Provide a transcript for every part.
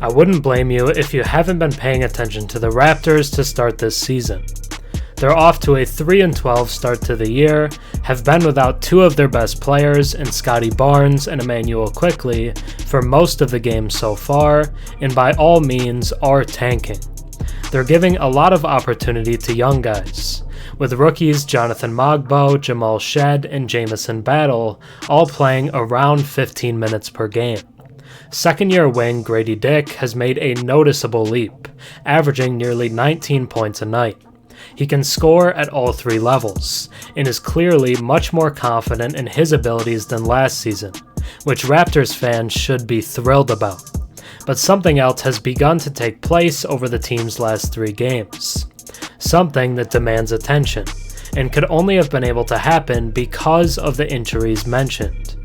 I wouldn't blame you if you haven't been paying attention to the Raptors to start this season. They're off to a 3-12 start to the year, have been without two of their best players in Scottie and Immanuel Quickley for most of the game so far, and by all means are tanking. They're giving a lot of opportunity to young guys, with rookies Jonathan Mogbo, Jamal Shead, and Jamison Battle all playing around 15 minutes per game. Second-year wing Gradey Dick has made a noticeable leap, averaging nearly 19 points a night. He can score at all three levels, and is clearly much more confident in his abilities than last season, which Raptors fans should be thrilled about. But something else has begun to take place over the team's last three games. Something that demands attention, and could only have been able to happen because of the injuries mentioned.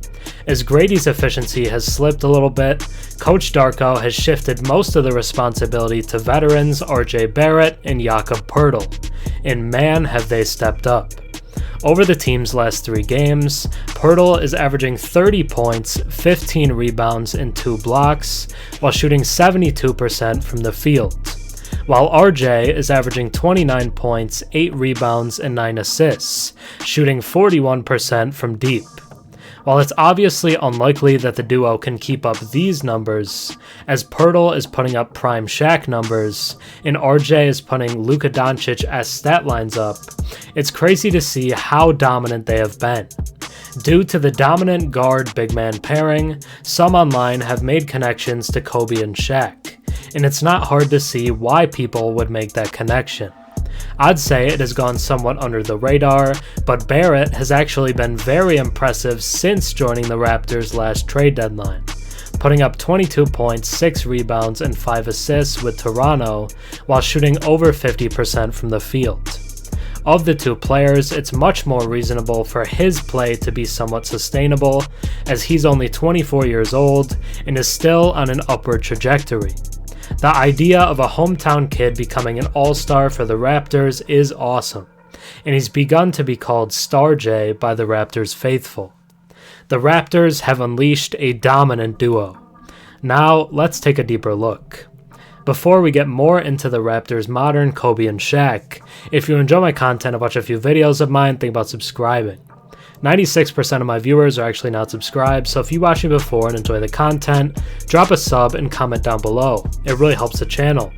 As Gradey's efficiency has slipped a little bit, Coach Darko has shifted most of the responsibility to veterans Barrett and Jakob Poeltl, and man have they stepped up. Over the team's last three games, Poeltl is averaging 30 points, 15 rebounds, and 2 blocks, while shooting 72% from the field, while RJ is averaging 29 points, 8 rebounds, and 9 assists, shooting 41% from deep. While it's obviously unlikely that the duo can keep up these numbers, as Poeltl is putting up prime Shaq numbers, and RJ is putting Luka Doncic-esque stat lines up, it's crazy to see how dominant they have been. Due to the dominant guard-big man pairing, some online have made connections to Kobe and Shaq, and it's not hard to see why people would make that connection. I'd say it has gone somewhat under the radar, but Barrett has actually been very impressive since joining the Raptors last trade deadline, putting up 22 points, 6 rebounds, and 5 assists with Toronto, while shooting over 50% from the field. Of the two players, it's much more reasonable for his play to be somewhat sustainable, as he's only 24 years old and is still on an upward trajectory. The idea of a hometown kid becoming an all-star for the Raptors is awesome, and he's begun to be called StarJ by the Raptors Faithful. The Raptors have unleashed a dominant duo. Now, let's take a deeper look. Before we get more into the Raptors' modern Kobe and Shaq, if you enjoy my content and watch a few videos of mine, think about subscribing. 96% of my viewers are actually not subscribed, so if you watched me before and enjoy the content, drop a sub and comment down below. It really helps the channel.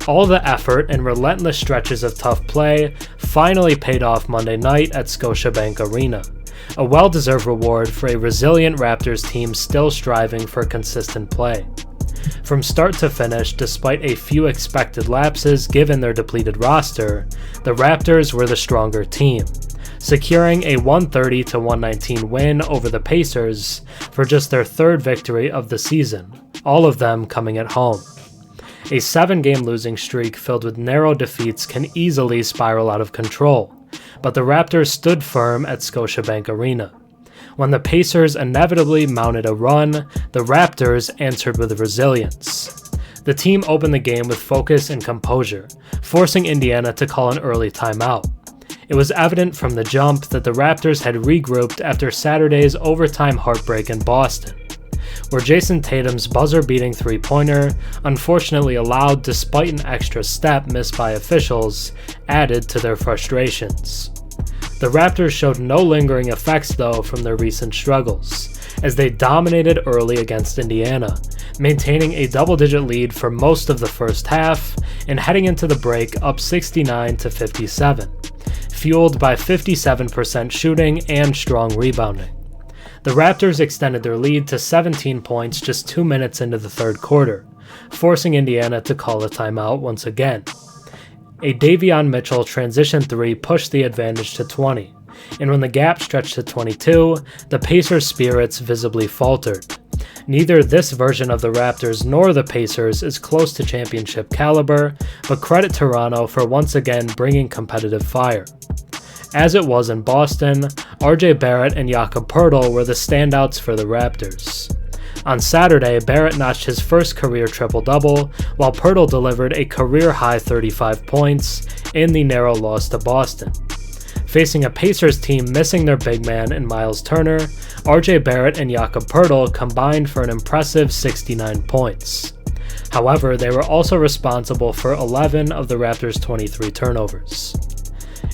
All the effort and relentless stretches of tough play finally paid off Monday night at Scotiabank Arena, a well-deserved reward for a resilient Raptors team still striving for consistent play. From start to finish, despite a few expected lapses given their depleted roster, the Raptors were the stronger team, securing a 130-119 win over the Pacers for just their third victory of the season, all of them coming at home. A 7-game losing streak filled with narrow defeats can easily spiral out of control, but the Raptors stood firm at Scotiabank Arena. When the Pacers inevitably mounted a run, the Raptors answered with resilience. The team opened the game with focus and composure, forcing Indiana to call an early timeout. It was evident from the jump that the Raptors had regrouped after Saturday's overtime heartbreak in Boston, where Jason Tatum's buzzer-beating three-pointer, unfortunately allowed despite an extra step missed by officials, added to their frustrations. The Raptors showed no lingering effects though from their recent struggles, as they dominated early against Indiana, maintaining a double-digit lead for most of the first half and heading into the break up 69-57. Fueled by 57% shooting and strong rebounding. The Raptors extended their lead to 17 points just 2 minutes into the third quarter, forcing Indiana to call a timeout once again. A Davion Mitchell transition 3 pushed the advantage to 20, and when the gap stretched to 22, the Pacers' spirits visibly faltered. Neither this version of the Raptors nor the Pacers is close to championship caliber, but credit Toronto for once again bringing competitive fire. As it was in Boston, Barrett and Jakob were the standouts for the Raptors. On Saturday, Barrett notched his first career triple-double, while Poeltl delivered a career-high 35 points in the narrow loss to Boston. Facing a Pacers team missing their big man in Miles Turner, Barrett and Jakob combined for an impressive 69 points. However, they were also responsible for 11 of the Raptors' 23 turnovers.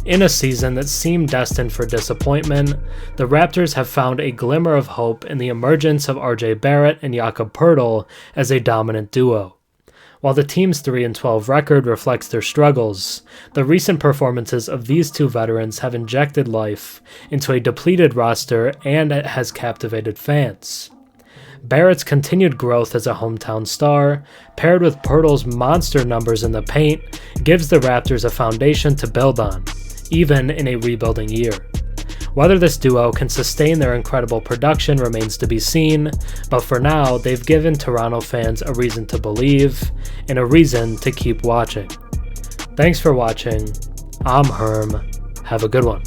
In a season that seemed destined for disappointment, the Raptors have found a glimmer of hope in the emergence of RJ Barrett and Jakob Poeltl as a dominant duo. While the team's 3-12 record reflects their struggles, the recent performances of these two veterans have injected life into a depleted roster and it has captivated fans. Barrett's continued growth as a hometown star, paired with Poeltl's monster numbers in the paint, gives the Raptors a foundation to build on, even in a rebuilding year. Whether this duo can sustain their incredible production remains to be seen, but for now, they've given Toronto fans a reason to believe and a reason to keep watching. Thanks for watching. I'm Herm. Have a good one.